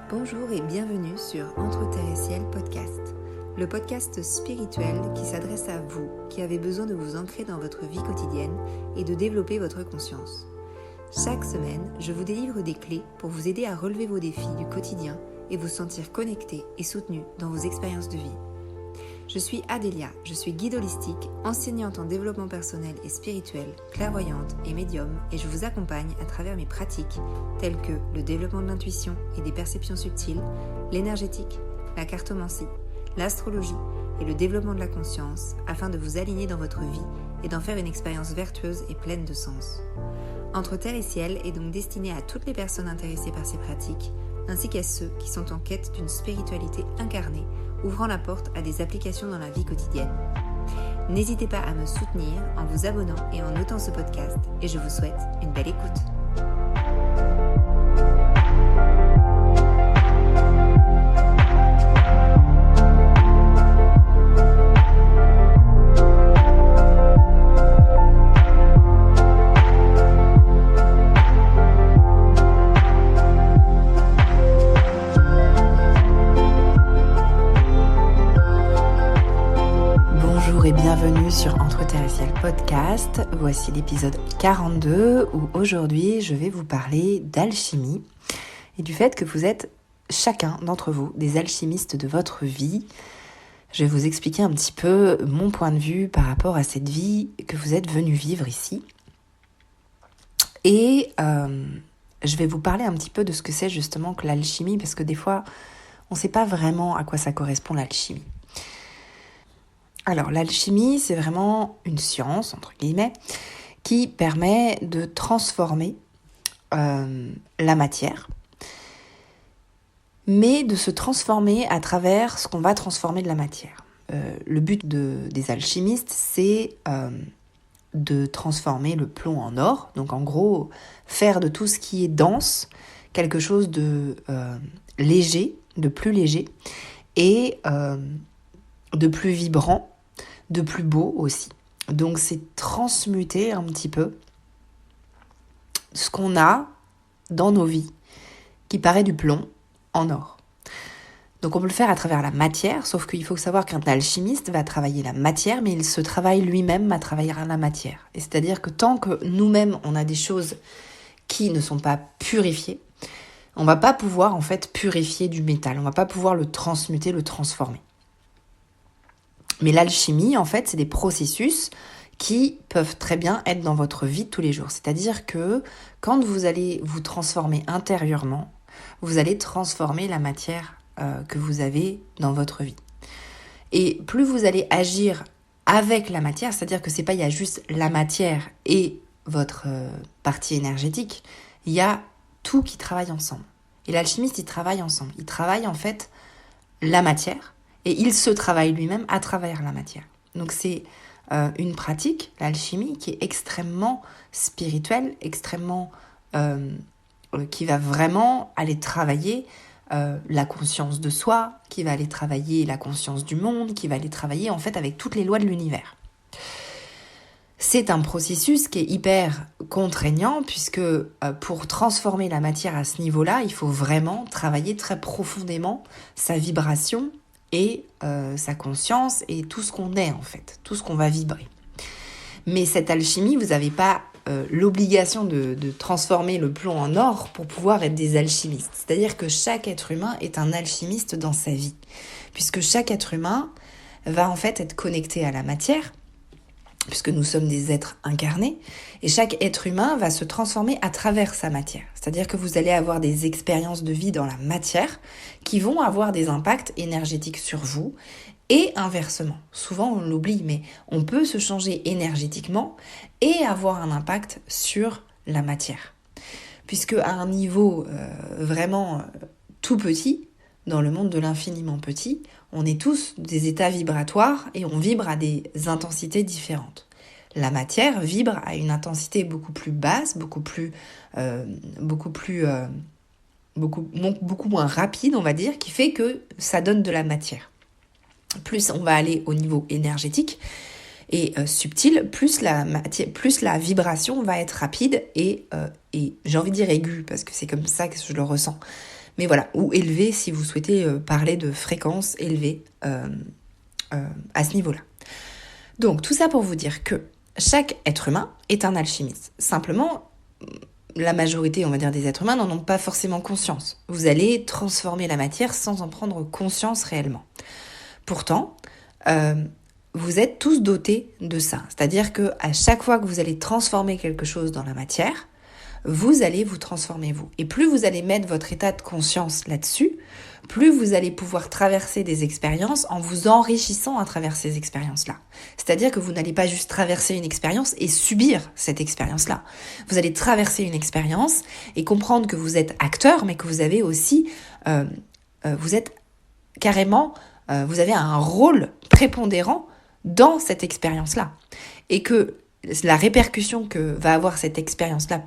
Bonjour et bienvenue sur Entre Terre et Ciel podcast, le podcast spirituel qui s'adresse à vous qui avez besoin de vous ancrer dans votre vie quotidienne et de développer votre conscience. Chaque semaine, je vous délivre des clés pour vous aider à relever vos défis du quotidien et vous sentir connecté et soutenu dans vos expériences de vie. Je suis Adélia, je suis guide holistique, enseignante en développement personnel et spirituel, clairvoyante et médium, et je vous accompagne à travers mes pratiques telles que le développement de l'intuition et des perceptions subtiles, l'énergétique, la cartomancie, l'astrologie et le développement de la conscience afin de vous aligner dans votre vie et d'en faire une expérience vertueuse et pleine de sens. Entre Terre et Ciel est donc destiné à toutes les personnes intéressées par ces pratiques, ainsi qu'à ceux qui sont en quête d'une spiritualité incarnée, ouvrant la porte à des applications dans la vie quotidienne. N'hésitez pas à me soutenir en vous abonnant et en notant ce podcast, et je vous souhaite une belle écoute. Bienvenue sur Entre Terre et Ciel podcast. Voici l'épisode 42 où aujourd'hui je vais vous parler d'alchimie et du fait que vous êtes chacun d'entre vous des alchimistes de votre vie. Je vais vous expliquer un petit peu mon point de vue par rapport à cette vie que vous êtes venu vivre ici. Et je vais vous parler un petit peu de ce que c'est justement que l'alchimie, parce que des fois on ne sait pas vraiment à quoi ça correspond l'alchimie. Alors, l'alchimie, c'est vraiment une science, entre guillemets, qui permet de transformer la matière, mais de se transformer à travers ce qu'on va transformer de la matière. Le but des alchimistes, c'est de transformer le plomb en or, donc en gros, faire de tout ce qui est dense quelque chose de léger, de plus léger, et de plus vibrant, de plus beau aussi. Donc c'est transmuter un petit peu ce qu'on a dans nos vies, qui paraît du plomb, en or. Donc on peut le faire à travers la matière, sauf qu'il faut savoir qu'un alchimiste va travailler la matière, mais il se travaille lui-même à travailler la matière. Et c'est-à-dire que tant que nous-mêmes, on a des choses qui ne sont pas purifiées, on ne va pas pouvoir en fait purifier du métal, on ne va pas pouvoir le transmuter, le transformer. Mais l'alchimie, en fait, c'est des processus qui peuvent très bien être dans votre vie de tous les jours. C'est-à-dire que quand vous allez vous transformer intérieurement, vous allez transformer la matière que vous avez dans votre vie. Et plus vous allez agir avec la matière, c'est-à-dire que c'est pas il y a juste la matière et votre partie énergétique, il y a tout qui travaille ensemble. Et l'alchimiste, il travaille ensemble. Il travaille en fait la matière, et il se travaille lui-même à travers la matière. Donc c'est une pratique, l'alchimie, qui est extrêmement spirituelle, extrêmement qui va vraiment aller travailler la conscience de soi, qui va aller travailler la conscience du monde, qui va aller travailler en fait avec toutes les lois de l'univers. C'est un processus qui est hyper contraignant puisque pour transformer la matière à ce niveau-là, il faut vraiment travailler très profondément sa vibration et sa conscience et tout ce qu'on est en fait, tout ce qu'on va vibrer. Mais cette alchimie, vous n'avez pas l'obligation de transformer le plomb en or pour pouvoir être des alchimistes. C'est-à-dire que chaque être humain est un alchimiste dans sa vie, puisque chaque être humain va en fait être connecté à la matière, puisque nous sommes des êtres incarnés, et chaque être humain va se transformer à travers sa matière. C'est-à-dire que vous allez avoir des expériences de vie dans la matière qui vont avoir des impacts énergétiques sur vous, et inversement. Souvent on l'oublie, mais on peut se changer énergétiquement et avoir un impact sur la matière. Puisque à un niveau vraiment tout petit, dans le monde de l'infiniment petit, on est tous des états vibratoires et on vibre à des intensités différentes. La matière vibre à une intensité beaucoup plus basse, beaucoup moins rapide, on va dire, qui fait que ça donne de la matière. Plus on va aller au niveau énergétique, et subtil, plus la vibration va être rapide et j'ai envie de dire aiguë, parce que c'est comme ça que je le ressens. Mais voilà, ou élevée si vous souhaitez parler de fréquence élevée à ce niveau-là. Donc tout ça pour vous dire que chaque être humain est un alchimiste. Simplement, la majorité, on va dire, des êtres humains n'en ont pas forcément conscience. Vous allez transformer la matière sans en prendre conscience réellement. Pourtant, vous êtes tous dotés de ça. C'est-à-dire qu'à chaque fois que vous allez transformer quelque chose dans la matière, vous allez vous transformer vous. Et plus vous allez mettre votre état de conscience là-dessus, plus vous allez pouvoir traverser des expériences en vous enrichissant à travers ces expériences-là. C'est-à-dire que vous n'allez pas juste traverser une expérience et subir cette expérience-là. Vous allez traverser une expérience et comprendre que vous êtes acteur, mais que vous avez aussi, vous êtes carrément, vous avez un rôle prépondérant dans cette expérience-là. Et que la répercussion que va avoir cette expérience-là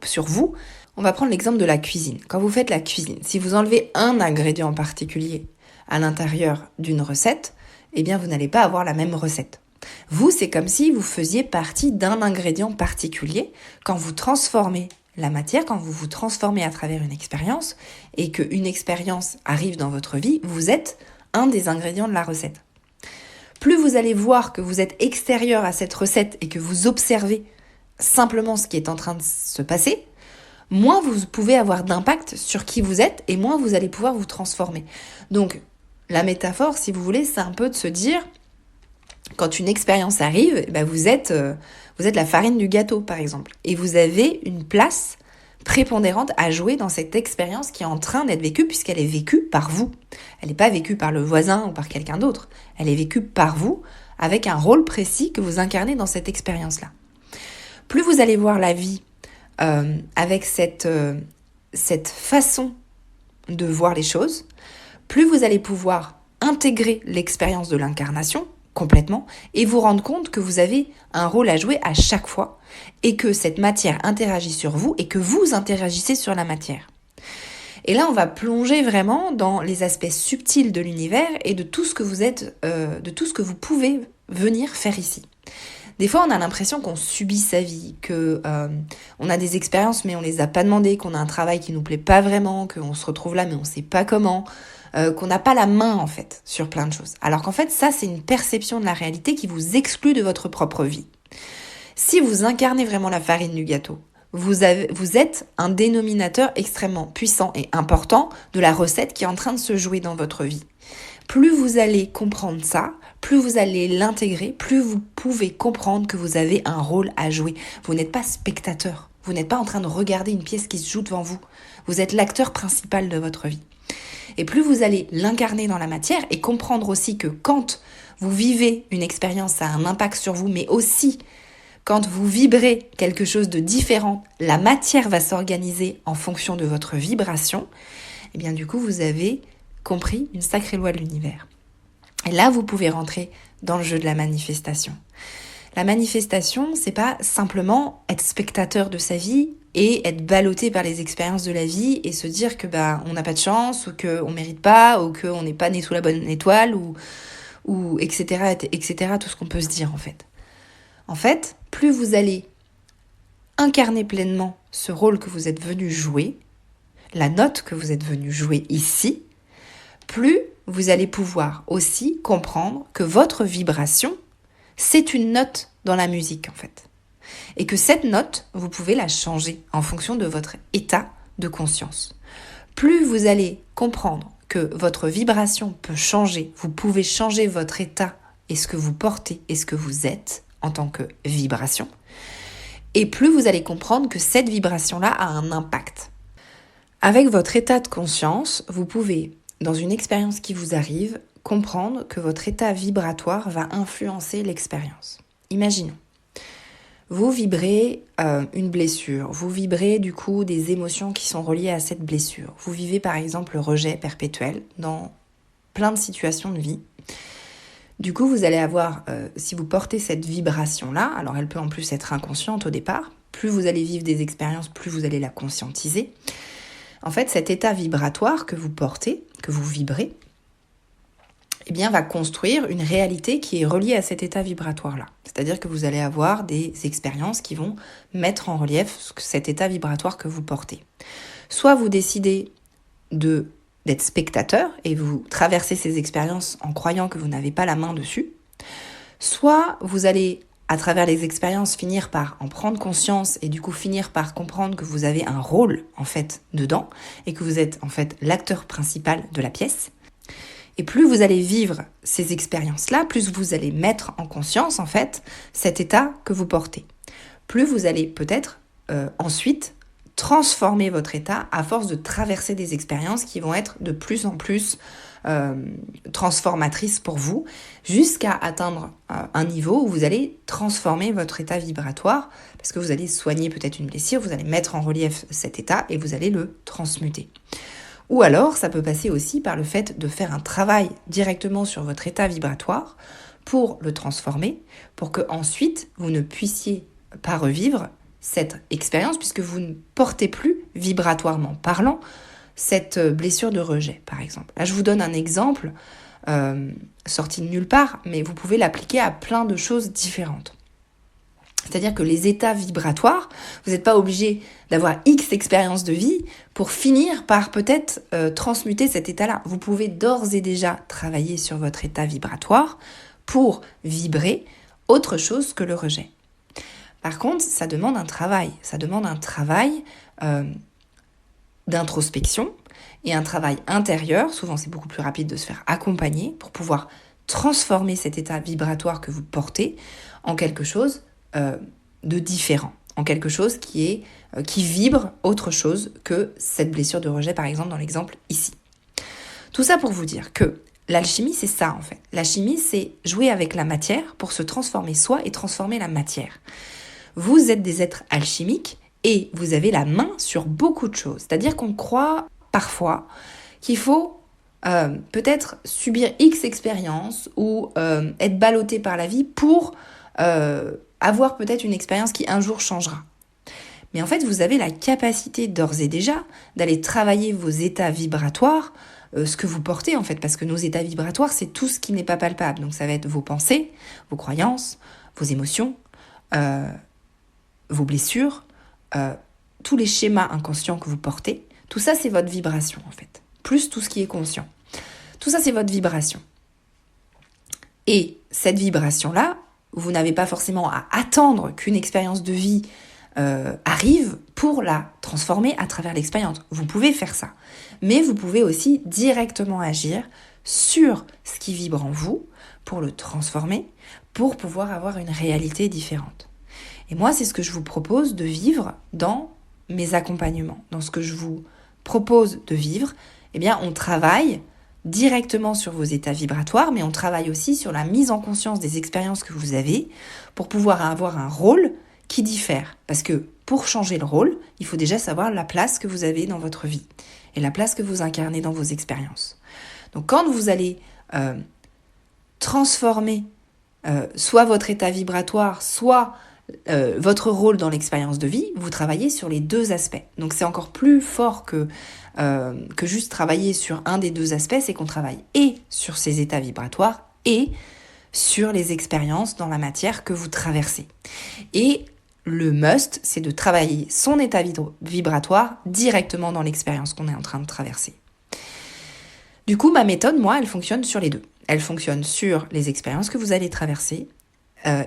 sur vous, on va prendre l'exemple de la cuisine. Quand vous faites la cuisine, si vous enlevez un ingrédient en particulier à l'intérieur d'une recette, eh bien vous n'allez pas avoir la même recette. Vous, c'est comme si vous faisiez partie d'un ingrédient particulier. Quand vous transformez la matière, quand vous vous transformez à travers une expérience et qu'une expérience arrive dans votre vie, vous êtes un des ingrédients de la recette. Plus vous allez voir que vous êtes extérieur à cette recette et que vous observez simplement ce qui est en train de se passer, moins vous pouvez avoir d'impact sur qui vous êtes et moins vous allez pouvoir vous transformer. Donc, la métaphore, si vous voulez, c'est un peu de se dire, quand une expérience arrive, vous êtes la farine du gâteau, par exemple. Et vous avez une place prépondérante à jouer dans cette expérience qui est en train d'être vécue, puisqu'elle est vécue par vous. Elle n'est pas vécue par le voisin ou par quelqu'un d'autre. Elle est vécue par vous, avec un rôle précis que vous incarnez dans cette expérience-là. Plus vous allez voir la vie avec cette façon de voir les choses, plus vous allez pouvoir intégrer l'expérience de l'incarnation complètement et vous rendre compte que vous avez un rôle à jouer à chaque fois et que cette matière interagit sur vous et que vous interagissez sur la matière. Et là, on va plonger vraiment dans les aspects subtils de l'univers et de tout ce que vous êtes, de tout ce que vous pouvez venir faire ici. Des fois, on a l'impression qu'on subit sa vie, que on a des expériences mais on les a pas demandées, qu'on a un travail qui nous plaît pas vraiment, qu'on se retrouve là mais on sait pas comment, qu'on n'a pas la main en fait sur plein de choses. Alors qu'en fait, ça c'est une perception de la réalité qui vous exclut de votre propre vie. Si vous incarnez vraiment la farine du gâteau, vous êtes un dénominateur extrêmement puissant et important de la recette qui est en train de se jouer dans votre vie. Plus vous allez comprendre ça, plus vous allez l'intégrer, plus vous pouvez comprendre que vous avez un rôle à jouer. Vous n'êtes pas spectateur, vous n'êtes pas en train de regarder une pièce qui se joue devant vous. Vous êtes l'acteur principal de votre vie. Et plus vous allez l'incarner dans la matière et comprendre aussi que quand vous vivez une expérience, ça a un impact sur vous, mais aussi quand vous vibrez quelque chose de différent, la matière va s'organiser en fonction de votre vibration, et bien du coup vous avez compris une sacrée loi de l'univers. Et là, vous pouvez rentrer dans le jeu de la manifestation. La manifestation, c'est pas simplement être spectateur de sa vie et être ballotté par les expériences de la vie et se dire que on n'a pas de chance ou qu'on mérite pas ou qu'on n'est pas né sous la bonne étoile ou etc., etc., tout ce qu'on peut se dire en fait. En fait, plus vous allez incarner pleinement ce rôle que vous êtes venu jouer, la note que vous êtes venu jouer ici, plus vous allez pouvoir aussi comprendre que votre vibration, c'est une note dans la musique en fait. Et que cette note, vous pouvez la changer en fonction de votre état de conscience. Plus vous allez comprendre que votre vibration peut changer, vous pouvez changer votre état et ce que vous portez et ce que vous êtes en tant que vibration, et plus vous allez comprendre que cette vibration-là a un impact. Avec votre état de conscience, vous pouvez, dans une expérience qui vous arrive, comprendre que votre état vibratoire va influencer l'expérience. Imaginons, vous vibrez une blessure, vous vibrez du coup des émotions qui sont reliées à cette blessure. Vous vivez par exemple le rejet perpétuel dans plein de situations de vie. Du coup, vous allez avoir, si vous portez cette vibration-là, alors elle peut en plus être inconsciente au départ, plus vous allez vivre des expériences, plus vous allez la conscientiser. En fait, cet état vibratoire que vous portez, que vous vibrez, eh bien, va construire une réalité qui est reliée à cet état vibratoire-là. C'est-à-dire que vous allez avoir des expériences qui vont mettre en relief cet état vibratoire que vous portez. Soit vous décidez d'être spectateur et vous traversez ces expériences en croyant que vous n'avez pas la main dessus, soit vous allez, à travers les expériences, finir par en prendre conscience et du coup finir par comprendre que vous avez un rôle en fait dedans et que vous êtes en fait l'acteur principal de la pièce. Et plus vous allez vivre ces expériences-là, plus vous allez mettre en conscience en fait cet état que vous portez. Plus vous allez peut-être ensuite transformer votre état à force de traverser des expériences qui vont être de plus en plus transformatrices pour vous, jusqu'à atteindre un niveau où vous allez transformer votre état vibratoire, parce que vous allez soigner peut-être une blessure, vous allez mettre en relief cet état et vous allez le transmuter. Ou alors, ça peut passer aussi par le fait de faire un travail directement sur votre état vibratoire pour le transformer, pour que ensuite vous ne puissiez pas revivre cette expérience, puisque vous ne portez plus, vibratoirement parlant, cette blessure de rejet, par exemple. Là, je vous donne un exemple sorti de nulle part, mais vous pouvez l'appliquer à plein de choses différentes. C'est-à-dire que les états vibratoires, vous n'êtes pas obligé d'avoir X expériences de vie pour finir par peut-être transmuter cet état-là. Vous pouvez d'ores et déjà travailler sur votre état vibratoire pour vibrer autre chose que le rejet. Par contre, ça demande un travail. Ça demande un travail d'introspection et un travail intérieur. Souvent, c'est beaucoup plus rapide de se faire accompagner pour pouvoir transformer cet état vibratoire que vous portez en quelque chose de différent, en quelque chose qui vibre autre chose que cette blessure de rejet, par exemple, dans l'exemple ici. Tout ça pour vous dire que l'alchimie, c'est ça en fait. L'alchimie, c'est jouer avec la matière pour se transformer soi et transformer la matière. Vous êtes des êtres alchimiques et vous avez la main sur beaucoup de choses. C'est-à-dire qu'on croit parfois qu'il faut peut-être subir X expériences ou être ballotté par la vie pour avoir peut-être une expérience qui un jour changera. Mais en fait, vous avez la capacité d'ores et déjà d'aller travailler vos états vibratoires, ce que vous portez en fait, parce que nos états vibratoires, c'est tout ce qui n'est pas palpable. Donc ça va être vos pensées, vos croyances, vos émotions, vos blessures, tous les schémas inconscients que vous portez. Tout ça, c'est votre vibration en fait, plus tout ce qui est conscient. Tout ça, c'est votre vibration. Et cette vibration-là, vous n'avez pas forcément à attendre qu'une expérience de vie arrive pour la transformer à travers l'expérience. Vous pouvez faire ça. Mais vous pouvez aussi directement agir sur ce qui vibre en vous pour le transformer, pour pouvoir avoir une réalité différente. Et moi, c'est ce que je vous propose de vivre dans mes accompagnements. Dans ce que je vous propose de vivre, eh bien, on travaille directement sur vos états vibratoires, mais on travaille aussi sur la mise en conscience des expériences que vous avez pour pouvoir avoir un rôle qui diffère. Parce que pour changer le rôle, il faut déjà savoir la place que vous avez dans votre vie et la place que vous incarnez dans vos expériences. Donc quand vous allez transformer soit votre état vibratoire, soit votre rôle dans l'expérience de vie, vous travaillez sur les deux aspects. Donc c'est encore plus fort que juste travailler sur un des deux aspects, c'est qu'on travaille et sur ces états vibratoires et sur les expériences dans la matière que vous traversez. Et le must, c'est de travailler son état vibratoire directement dans l'expérience qu'on est en train de traverser. Du coup, ma méthode, moi, elle fonctionne sur les deux. Elle fonctionne sur les expériences que vous allez traverser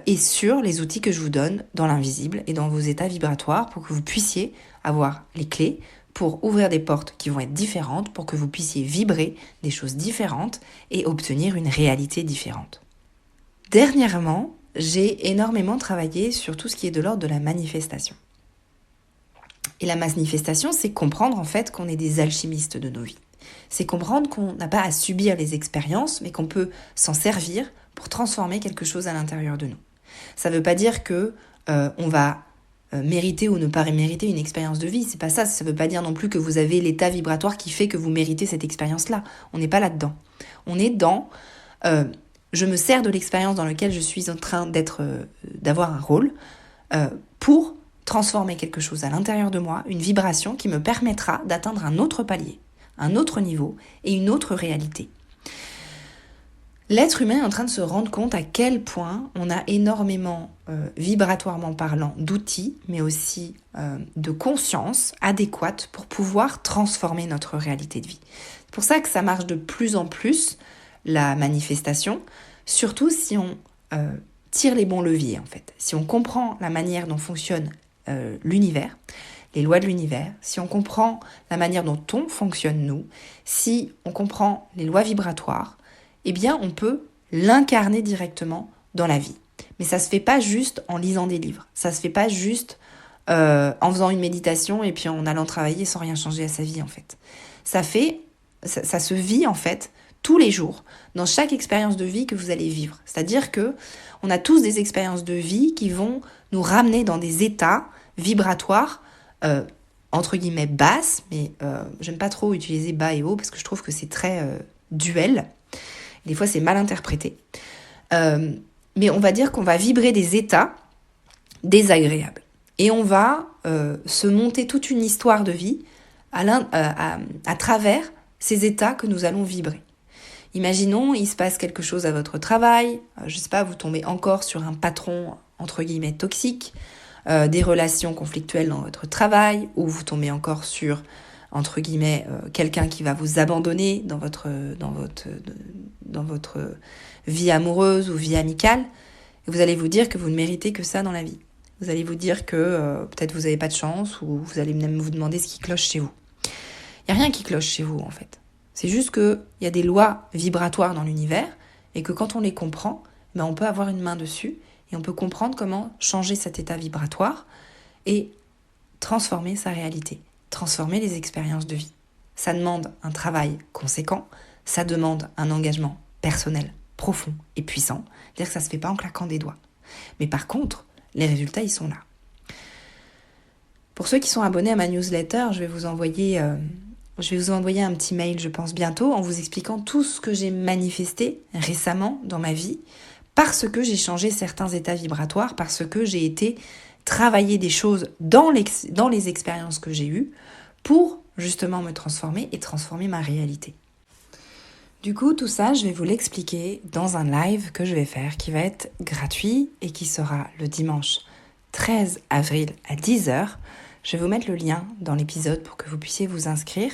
et sur les outils que je vous donne dans l'invisible et dans vos états vibratoires pour que vous puissiez avoir les clés pour ouvrir des portes qui vont être différentes, pour que vous puissiez vibrer des choses différentes et obtenir une réalité différente. Dernièrement, j'ai énormément travaillé sur tout ce qui est de l'ordre de la manifestation. Et la manifestation, c'est comprendre en fait qu'on est des alchimistes de nos vies. C'est comprendre qu'on n'a pas à subir les expériences, mais qu'on peut s'en servir pour transformer quelque chose à l'intérieur de nous. Ça ne veut pas dire que on va mériter ou ne pas mériter une expérience de vie. C'est pas ça. Ça ne veut pas dire non plus que vous avez l'état vibratoire qui fait que vous méritez cette expérience-là. On n'est pas là-dedans. On est dans je me sers de l'expérience dans laquelle je suis en train d'avoir un rôle pour transformer quelque chose à l'intérieur de moi, une vibration qui me permettra d'atteindre un autre palier, un autre niveau et une autre réalité. L'être humain est en train de se rendre compte à quel point on a énormément, vibratoirement parlant, d'outils, mais aussi de conscience adéquate pour pouvoir transformer notre réalité de vie. C'est pour ça que ça marche de plus en plus, la manifestation, surtout si on tire les bons leviers en fait. Si on comprend la manière dont fonctionne l'univers, les lois de l'univers, si on comprend la manière dont on fonctionne nous, si on comprend les lois vibratoires, eh bien on peut l'incarner directement dans la vie. Mais ça se fait pas juste en lisant des livres, ça se fait pas juste en faisant une méditation et puis en allant travailler sans rien changer à sa vie en fait. Ça se vit en fait tous les jours, dans chaque expérience de vie que vous allez vivre. C'est-à-dire que on a tous des expériences de vie qui vont nous ramener dans des états vibratoires, entre guillemets basses, mais j'aime pas trop utiliser bas et haut parce que je trouve que c'est très duel. Des fois, c'est mal interprété. Mais on va dire qu'on va vibrer des états désagréables. Et on va se monter toute une histoire de vie à travers ces états que nous allons vibrer. Imaginons, il se passe quelque chose à votre travail, je sais pas, vous tombez encore sur un patron, entre guillemets, toxique, des relations conflictuelles dans votre travail, ou vous tombez encore sur, entre guillemets, quelqu'un qui va vous abandonner dans votre vie amoureuse ou vie amicale, et vous allez vous dire que vous ne méritez que ça dans la vie. Vous allez vous dire que peut-être vous n'avez pas de chance, ou vous allez même vous demander ce qui cloche chez vous. Il n'y a rien qui cloche chez vous, en fait. C'est juste qu'il y a des lois vibratoires dans l'univers, et que quand on les comprend, ben on peut avoir une main dessus, et on peut comprendre comment changer cet état vibratoire, et transformer sa réalité, transformer les expériences de vie. Ça demande un travail conséquent, ça demande un engagement personnel, profond et puissant. C'est-à-dire que ça ne se fait pas en claquant des doigts. Mais par contre, les résultats, ils sont là. Pour ceux qui sont abonnés à ma newsletter, je vais vous envoyer un petit mail, je pense, bientôt, en vous expliquant tout ce que j'ai manifesté récemment dans ma vie, parce que j'ai changé certains états vibratoires, parce que j'ai été travailler des choses dans les expériences que j'ai eues pour justement me transformer et transformer ma réalité. Du coup, tout ça, je vais vous l'expliquer dans un live que je vais faire qui va être gratuit et qui sera le dimanche 13 avril à 10h. Je vais vous mettre le lien dans l'épisode pour que vous puissiez vous inscrire.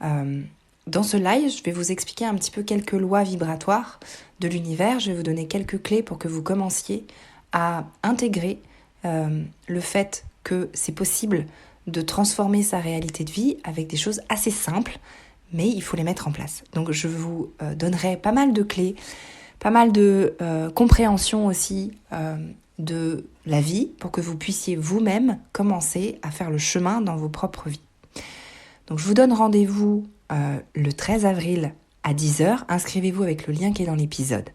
Dans ce live, je vais vous expliquer un petit peu quelques lois vibratoires de l'univers. Je vais vous donner quelques clés pour que vous commenciez à intégrer le fait que c'est possible de transformer sa réalité de vie avec des choses assez simples, mais il faut les mettre en place. Donc je vous donnerai pas mal de clés, pas mal de compréhension aussi de la vie pour que vous puissiez vous-même commencer à faire le chemin dans vos propres vies. Donc je vous donne rendez-vous le 13 avril à 10h. Inscrivez-vous avec le lien qui est dans l'épisode.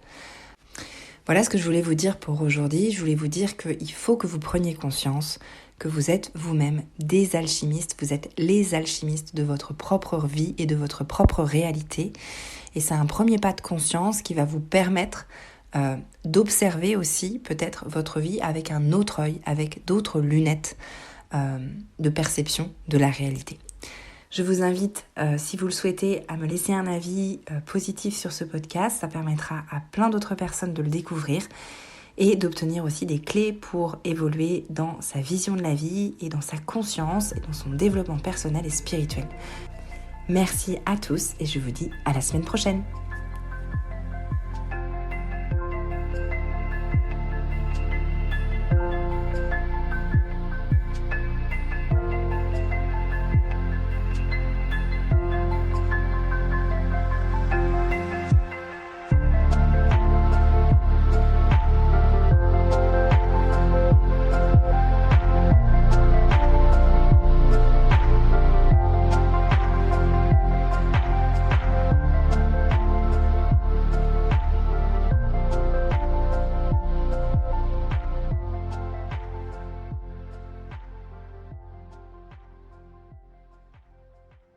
Voilà ce que je voulais vous dire pour aujourd'hui. Je voulais vous dire qu'il faut que vous preniez conscience que vous êtes vous-même des alchimistes. Vous êtes les alchimistes de votre propre vie et de votre propre réalité. Et c'est un premier pas de conscience qui va vous permettre d'observer aussi peut-être votre vie avec un autre œil, avec d'autres lunettes de perception de la réalité. Je vous invite, si vous le souhaitez, à me laisser un avis positif sur ce podcast. Ça permettra à plein d'autres personnes de le découvrir et d'obtenir aussi des clés pour évoluer dans sa vision de la vie et dans sa conscience et dans son développement personnel et spirituel. Merci à tous et je vous dis à la semaine prochaine.